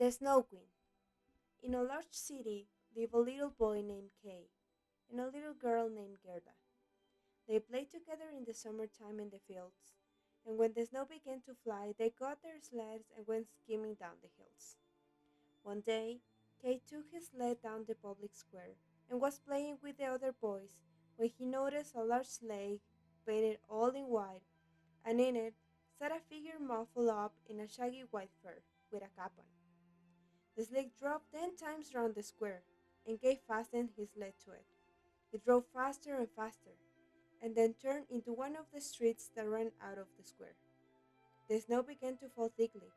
The Snow Queen. In a large city lived a little boy named Kay and a little girl named Gerda. They played together in the summertime in the fields, and when the snow began to fly, they got their sleds and went skimming down the hills. One day, Kay took his sled down the public square and was playing with the other boys when he noticed a large sleigh painted all in white, and in it sat a figure muffled up in a shaggy white fur with a cap on. The sleigh drove 10 times round the square, and Kay fastened his sled to it. It drove faster and faster, and then turned into one of the streets that ran out of the square. The snow began to fall thickly,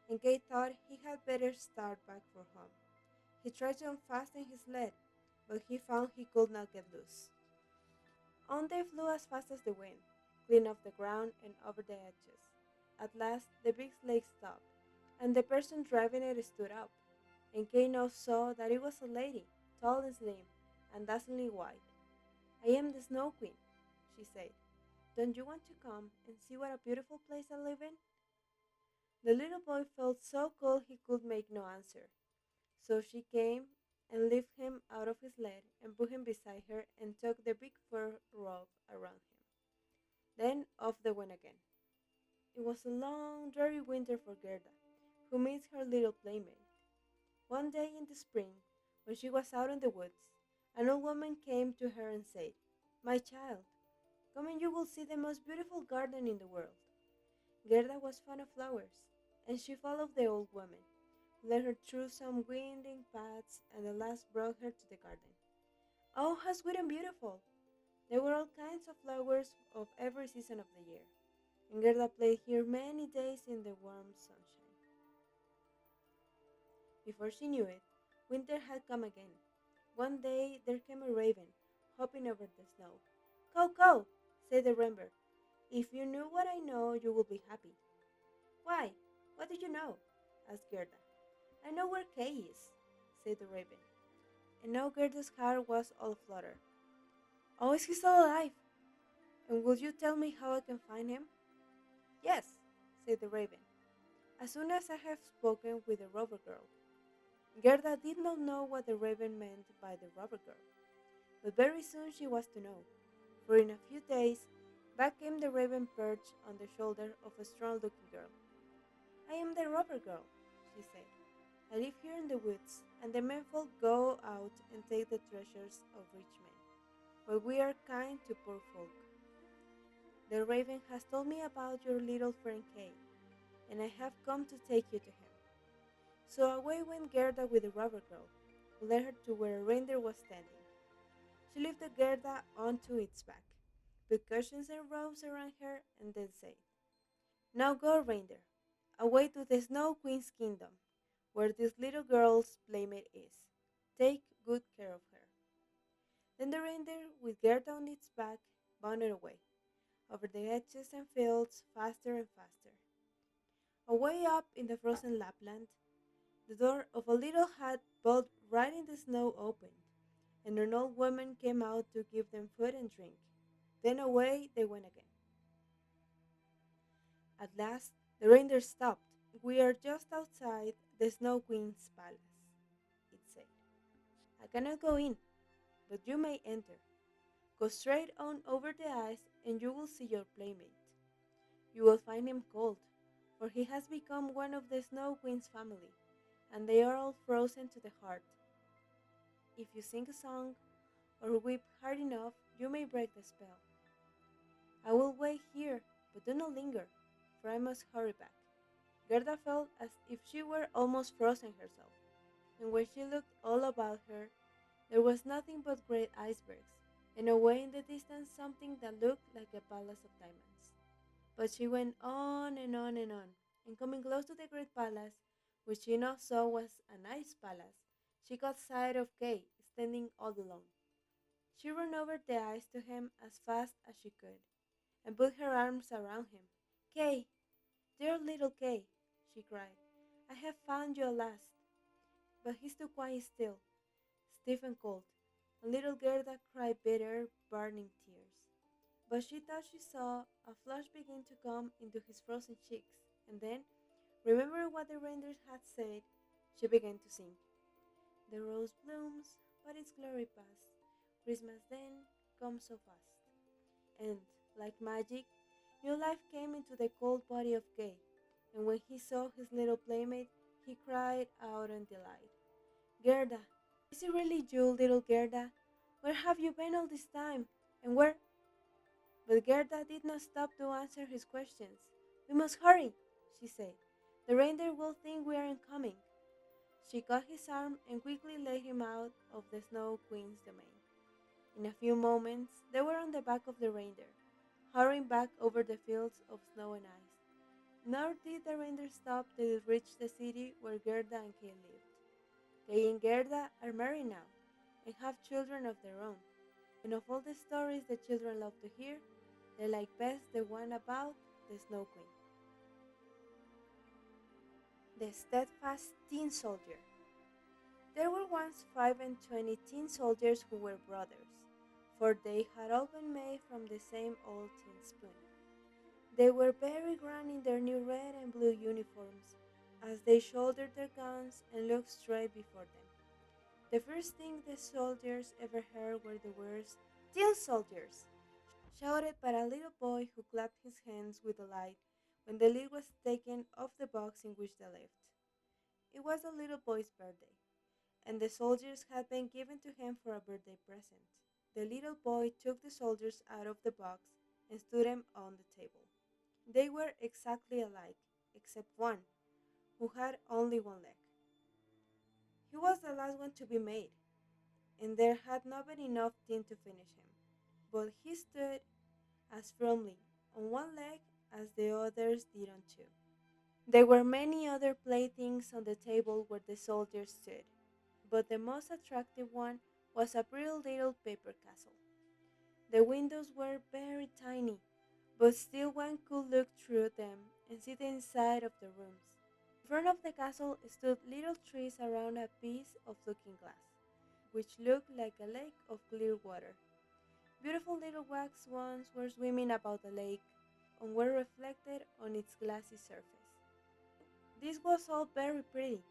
and Kay thought he had better start back for home. He tried to unfasten his sled, but he found he could not get loose. On they flew as fast as the wind, clean off the ground and over the edges. At last, the big sleigh stopped, and the person driving it stood up, and Kay now saw that it was a lady, tall and slim, and dazzlingly white. "I am the Snow Queen," she said. "Don't you want to come and see what a beautiful place I live in?" The little boy felt so cold he could make no answer. So she came and lifted him out of his sled and put him beside her and tucked the big fur robe around him. Then off they went again. It was a long, dreary winter for Gerda, who missed her little playmate. One day in the spring, when she was out in the woods, an old woman came to her and said, "My child, come and you will see the most beautiful garden in the world." Gerda was fond of flowers, and she followed the old woman, who led her through some winding paths and at last brought her to the garden. Oh, how sweet and beautiful! There were all kinds of flowers of every season of the year, and Gerda played here many days in the warm sunshine. Before she knew it, winter had come again. One day there came a raven, hopping over the snow. "Caw, caw," said the raven. "If you knew what I know, you would be happy." "Why? What do you know?" asked Gerda. "I know where Kay is," said the raven. And now Gerda's heart was all aflutter. "Oh, is he still alive? And will you tell me how I can find him?" "Yes," said the raven, "as soon as I have spoken with the robber girl." Gerda did not know what the raven meant by the robber girl, but very soon she was to know, for in a few days back came the raven perched on the shoulder of a strong-looking girl. "I am the robber girl," she said. "I live here in the woods, and the menfolk go out and take the treasures of rich men, but we are kind to poor folk. The raven has told me about your little friend Kay, and I have come to take you to him." So away went Gerda with the robber girl, who led her to where a reindeer was standing. She lifted Gerda onto its back, put cushions and ropes around her, and then said, "Now go, reindeer, away to the Snow Queen's kingdom, where this little girl's playmate is. Take good care of her." Then the reindeer, with Gerda on its back, bounded away, over the edges and fields, faster and faster. Away up in the frozen Lapland, the door of a little hut built right in the snow opened, and an old woman came out to give them food and drink. Then away they went again. At last the reindeer stopped. "We are just outside the Snow Queen's palace," it said. "I cannot go in, but you may enter. Go straight on over the ice and you will see your playmate. You will find him cold, for he has become one of the Snow Queen's family, and they are all frozen to the heart. If you sing a song or weep hard enough, you may break the spell. I will wait here, but do not linger, for I must hurry back." Gerda felt as if she were almost frozen herself, and when she looked all about her, there was nothing but great icebergs, and away in the distance something that looked like a palace of diamonds. But she went on and on and on, and coming close to the great palace, which she now saw was an ice palace, she caught sight of Kay standing all alone. She ran over the ice to him as fast as she could, and put her arms around him. "Kay, dear little Kay," she cried, "I have found you at last." But he stood quite still, stiff and cold, and little Gerda cried bitter, burning tears. But she thought she saw a flush begin to come into his frozen cheeks, and then, remembering what the reindeer had said, She began to sing. The rose blooms, but its glory past. Christmas then comes so fast. And, like magic, new life came into the cold body of Kay, and when he saw his little playmate, he cried out in delight. Gerda, is it really you, little Gerda? Where have you been all this time? And where? But Gerda did not stop to answer his questions. We must hurry, she said. The reindeer will think we aren't coming. She caught his arm and quickly led him out of the Snow Queen's domain. In a few moments, they were on the back of the reindeer, hurrying back over the fields of snow and ice. Nor did the reindeer stop till it reached the city where Gerda and Kay lived. Kay and Gerda are married now and have children of their own. And of all the stories the children love to hear, they like best the one about the Snow Queen. The Steadfast Tin Soldier. There were once 25 tin soldiers who were brothers, for they had all been made from the same old tin spoon. They were very grand in their new red and blue uniforms, as they shouldered their guns and looked straight before them. The first thing the soldiers ever heard were the words, "Tin soldiers!" shouted by a little boy who clapped his hands with delight when the lid was taken off the box in which they lived. It was the little boy's birthday, and the soldiers had been given to him for a birthday present. The little boy took the soldiers out of the box and stood them on the table. They were exactly alike, except one, who had only one leg. He was the last one to be made, and there had not been enough tin to finish him. But he stood as firmly on one leg as the others did on two. There were many other playthings on the table where the soldiers stood, but the most attractive one was a pretty little paper castle. The windows were very tiny, but still one could look through them and see the inside of the rooms. In front of the castle stood little trees around a piece of looking glass, which looked like a lake of clear water. Beautiful little wild swans were swimming about the lake and were reflected on its glassy surface. This was all very pretty,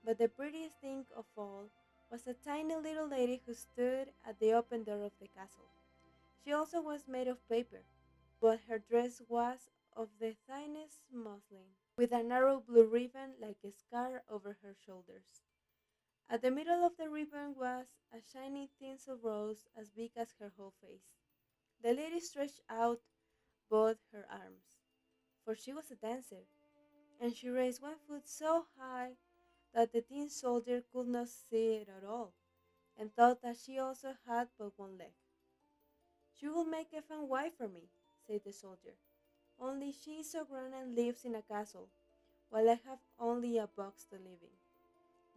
but the prettiest thing of all was a tiny little lady who stood at the open door of the castle. She also was made of paper, but her dress was of the tiniest muslin, with a narrow blue ribbon like a scar over her shoulders. At the middle of the ribbon was a shiny tinsel rose as big as her whole face. The lady stretched out both her arms, for she was a dancer, and she raised one foot so high that the tin soldier could not see it at all, and thought that she also had but one leg. "She will make a fine wife for me," said the soldier, "only she is so grand and lives in a castle, while I have only a box to live in.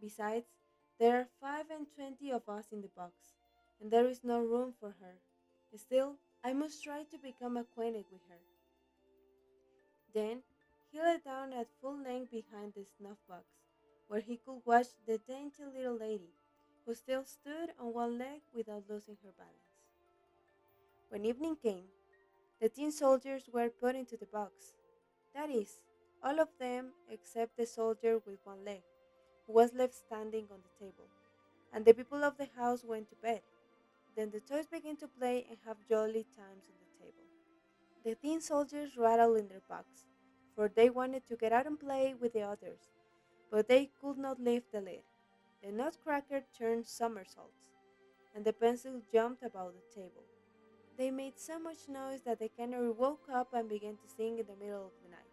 Besides, there are 25 of us in the box, and there is no room for her. Still, I must try to become acquainted with her." Then he lay down at full length behind the snuff box, where he could watch the dainty little lady, who still stood on one leg without losing her balance. When evening came, the tin soldiers were put into the box. That is, all of them except the soldier with one leg, who was left standing on the table, and the people of the house went to bed. Then the toys began to play and have jolly times on the table. The tin soldiers rattled in their box, for they wanted to get out and play with the others, but they could not lift the lid. The nutcracker turned somersaults, and the pencil jumped about the table. They made so much noise that the canary woke up and began to sing in the middle of the night.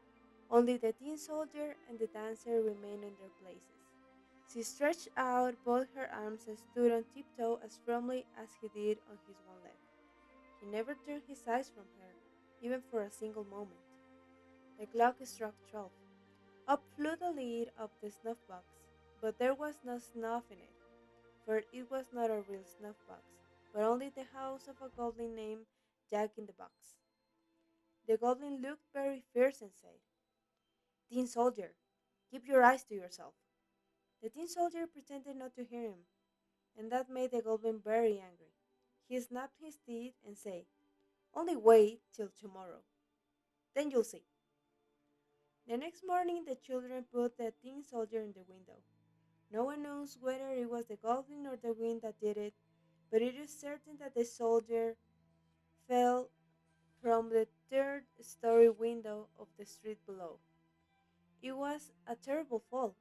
Only the tin soldier and the dancer remained in their places. She stretched out both her arms and stood on tiptoe as firmly as he did on his one leg. He never turned his eyes from her, even for a single moment. The clock struck 12. Up flew the lid of the snuff box, but there was no snuff in it, for it was not a real snuff box, but only the house of a goblin named Jack in the Box. The goblin looked very fierce and said, "Tin soldier, keep your eyes to yourself." The tin soldier pretended not to hear him, and that made the goblin very angry. He snapped his teeth and said, "Only wait till tomorrow. Then you'll see." The next morning the children put the tin soldier in the window, No one knows whether it was the goblin or the wind that did it, but it is certain that the soldier fell from the third-story window of the street below. It was a terrible fall.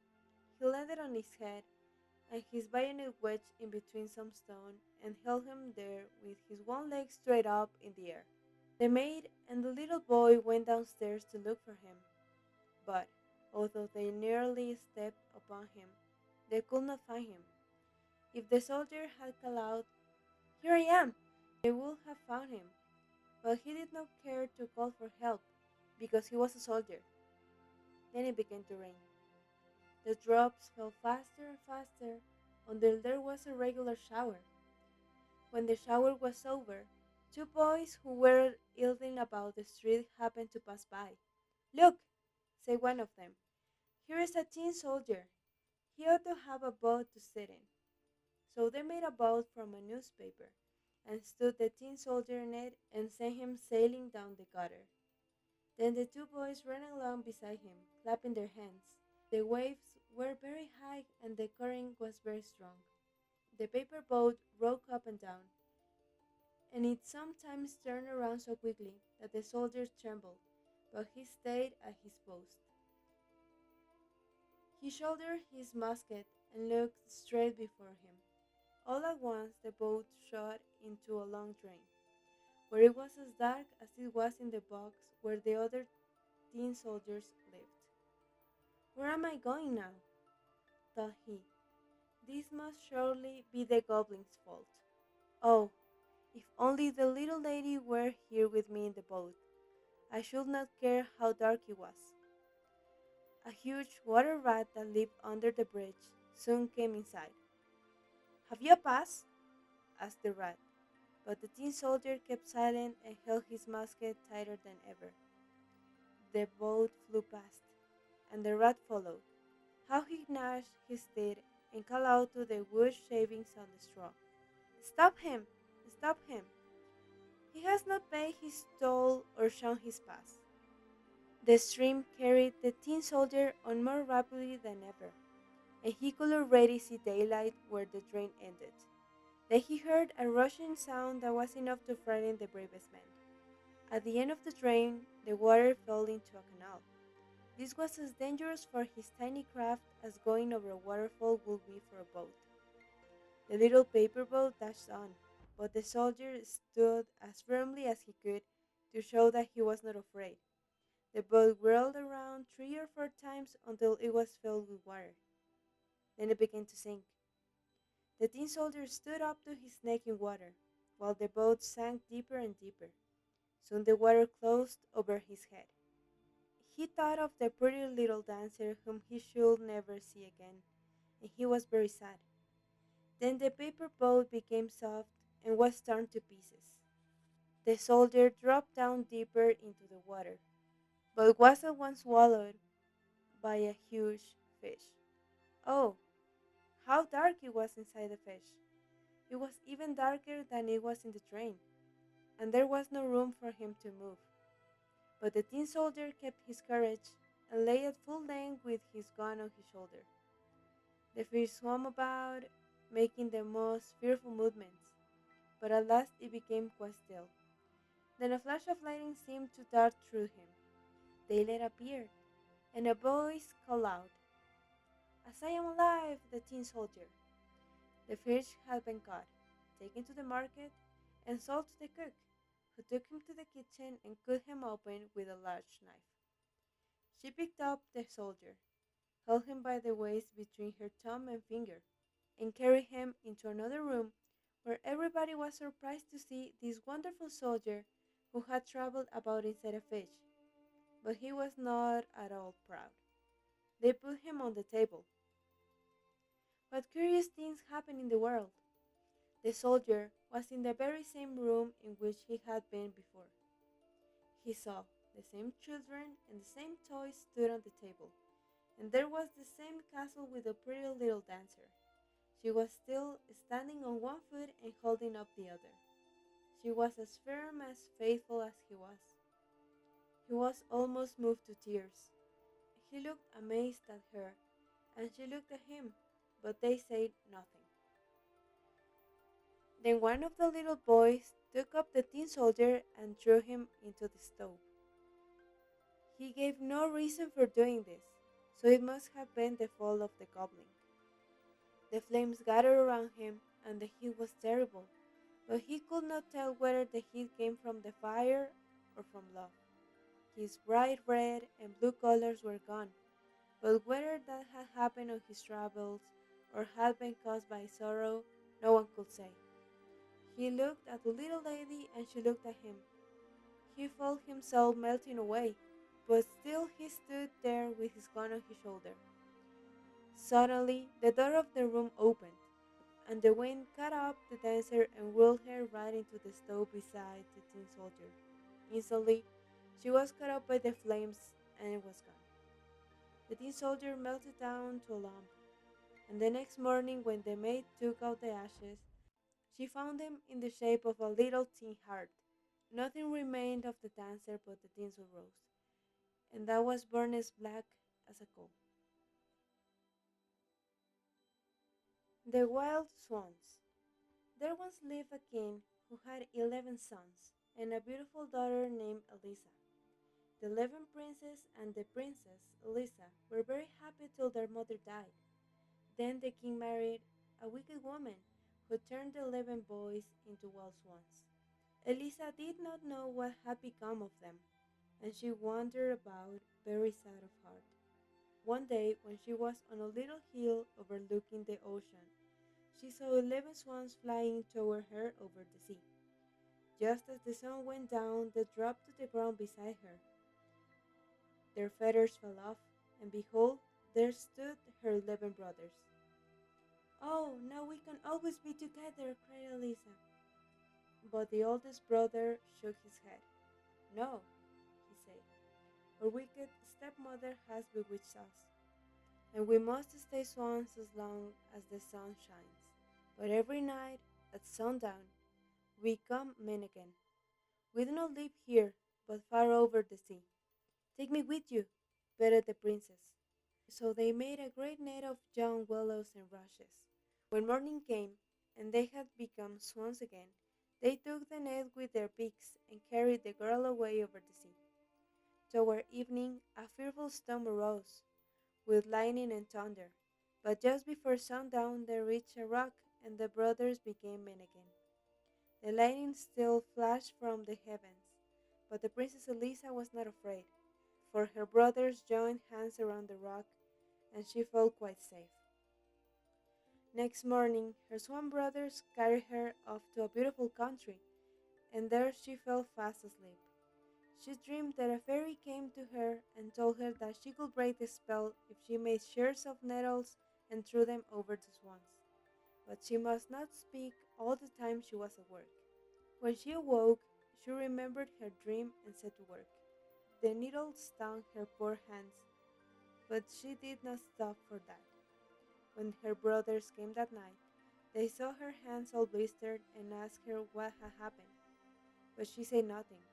He landed on his head, and his bayonet wedged in between some stone and held him there with his one leg straight up in the air. The maid and the little boy went downstairs to look for him, but, although they nearly stepped upon him, they could not find him. If the soldier had called out, "Here I am," they would have found him, but he did not care to call for help, because he was a soldier. Then it began to rain. The drops fell faster and faster until there was a regular shower. When the shower was over, two boys who were idling about the street happened to pass by. "Look," said one of them, "here is a tin soldier. He ought to have a boat to sit in." So they made a boat from a newspaper and stood the tin soldier in it and sent him sailing down the gutter. Then the two boys ran along beside him, clapping their hands. The waves were very high and the current was very strong. The paper boat rocked up and down, and it sometimes turned around so quickly that the soldier trembled, but he stayed at his post. He shouldered his musket and looked straight before him. All at once the boat shot into a long drain, where it was as dark as it was in the box where the other tin soldiers lived. "Where am I going now?" thought he. "This must surely be the goblin's fault. Oh, if only the little lady were here with me in the boat, I should not care how dark it was." A huge water rat that lived under the bridge soon came inside. "Have you a pass?" asked the rat, but the tin soldier kept silent and held his musket tighter than ever. The boat flew past, and the rat followed. How he gnashed his teeth and called out to the wood shavings on the straw, "Stop him! Stop him! He has not paid his toll or shown his pass." The stream carried the tin soldier on more rapidly than ever, and he could already see daylight where the drain ended. Then he heard a rushing sound that was enough to frighten the bravest man. At the end of the drain, the water fell into a canal. This was as dangerous for his tiny craft as going over a waterfall would be for a boat. The little paper boat dashed on, but the soldier stood as firmly as he could to show that he was not afraid. The boat whirled around 3 or 4 times until it was filled with water. Then it began to sink. The tin soldier stood up to his neck in water, while the boat sank deeper and deeper. Soon the water closed over his head. He thought of the pretty little dancer whom he should never see again, and he was very sad. Then the paper boat became soft and was torn to pieces. The soldier dropped down deeper into the water, but was at once swallowed by a huge fish. Oh, how dark it was inside the fish! It was even darker than it was in the drain, and there was no room for him to move. But the tin soldier kept his courage and lay at full length with his gun on his shoulder. The fish swam about, making the most fearful movements, but at last it became quite still. Then a flash of lightning seemed to dart through him. Daylight appeared, and a voice called out, "As I am alive, the tin soldier!" The fish had been caught, taken to the market, and sold to the cook, who took him to the kitchen and cut him open with a large knife. She picked up the soldier, held him by the waist between her thumb and finger, and carried him into another room where everybody was surprised to see this wonderful soldier who had traveled about inside a fish, but he was not at all proud. They put him on the table. What curious things happen in the world! The soldier was in the very same room in which he had been before. He saw the same children and the same toys stood on the table, and there was the same castle with the pretty little dancer. She was still standing on one foot and holding up the other. She was as firm, as faithful as he was. He was almost moved to tears. He looked amazed at her, and she looked at him, but they said nothing. Then one of the little boys took up the tin soldier and threw him into the stove. He gave no reason for doing this, so it must have been the fault of the goblin. The flames gathered around him, and the heat was terrible, but he could not tell whether the heat came from the fire or from love. His bright red and blue colors were gone, but whether that had happened on his travels or had been caused by sorrow, no one could say. He looked at the little lady and she looked at him. He felt himself melting away, but still he stood there with his gun on his shoulder. Suddenly, the door of the room opened, and the wind caught up the dancer and whirled her right into the stove beside the tin soldier. Instantly, she was caught up by the flames and it was gone. The tin soldier melted down to a lump, and the next morning when the maid took out the ashes, she found them in the shape of a little tin heart. Nothing remained of the dancer but the tinsel rose, and that was burned as black as a coal. The Wild Swans. There once lived a king who had 11 sons and a beautiful daughter named Elisa. The 11 princes and the princess, Elisa, were very happy till their mother died. Then the king married a wicked woman who turned the 11 boys into wild swans. Elisa did not know what had become of them, and she wandered about very sad of heart. One day, when she was on a little hill overlooking the ocean, she saw 11 swans flying toward her over the sea. Just as the sun went down, they dropped to the ground beside her. Their feathers fell off, and behold, there stood her 11 brothers. "Oh, now we can always be together," cried Elisa. But the oldest brother shook his head. "No," he said, "our wicked stepmother has bewitched us, and we must stay swans as long as the sun shines. But every night, at sundown, we come men again. We do not live here, but far over the sea. Take me with you," begged the princess. So they made a great net of young willows and rushes. When morning came, and they had become swans again, they took the net with their beaks and carried the girl away over the sea. Toward evening, a fearful storm arose, with lightning and thunder. But just before sundown, they reached a rock, and the brothers became men again. The lightning still flashed from the heavens, but the Princess Elisa was not afraid, for her brothers joined hands around the rock, and she felt quite safe. Next morning, her swan brothers carried her off to a beautiful country, and there she fell fast asleep. She dreamed that a fairy came to her and told her that she could break the spell if she made shears of nettles and threw them over the swans. But she must not speak all the time she was at work. When she awoke, she remembered her dream and set to work. The needles stung her poor hands, but she did not stop for that. When her brothers came that night, they saw her hands all blistered and asked her what had happened, but she said nothing.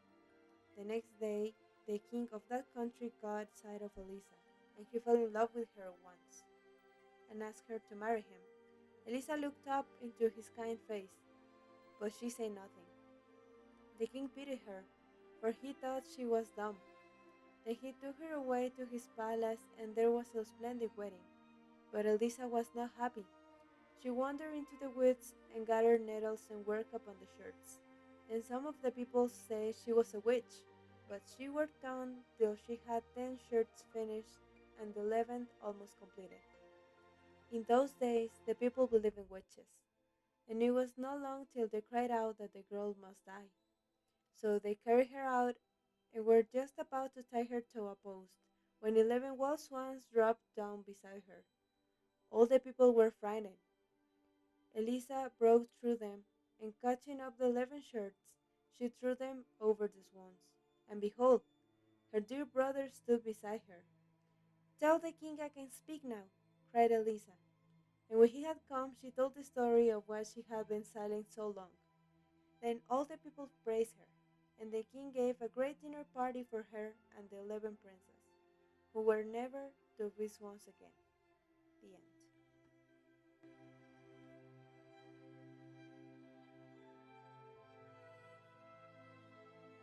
The next day, the king of that country caught sight of Elisa, and he fell in love with her at once, and asked her to marry him. Elisa looked up into his kind face, but she said nothing. The king pitied her, for he thought she was dumb. Then he took her away to his palace, and there was a splendid wedding. But Elisa was not happy. She wandered into the woods and gathered nettles and worked upon the shirts. Then some of the people said she was a witch, but she worked on till she had 10 shirts finished and the 11th almost completed. In those days, the people believed in witches, and it was not long till they cried out that the girl must die. So they carried her out and were just about to tie her to a post when 11 wild swans dropped down beside her. All the people were frightened. Elisa broke through them, and catching up the 11 shirts, she threw them over the swans. And behold, her dear brother stood beside her. "Tell the king I can speak now," cried Elisa. And when he had come, she told the story of why she had been silent so long. Then all the people praised her, and the king gave a great dinner party for her and the 11 princes, who were never to be swans again. The end.